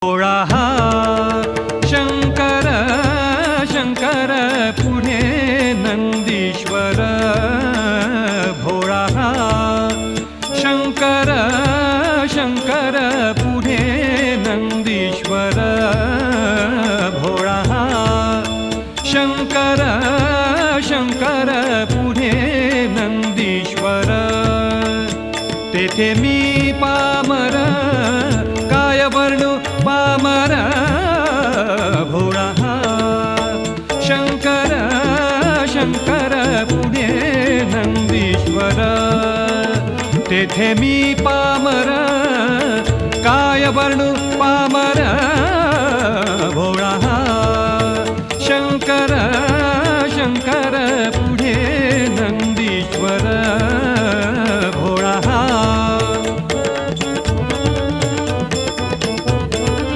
भोळा हा शंकर शंकर पुढे नंदीश्वर भोळा हा शंकर शंकर पुढे नंदीश्वर भोळा हा शंकर शंकर पुढे नंदीश्वर तेथे मी पामर काय वर्णू पामर भोळा हा शंकर शंकर पुढे नंदीश्वर तेथे मी पामर काय वर्णू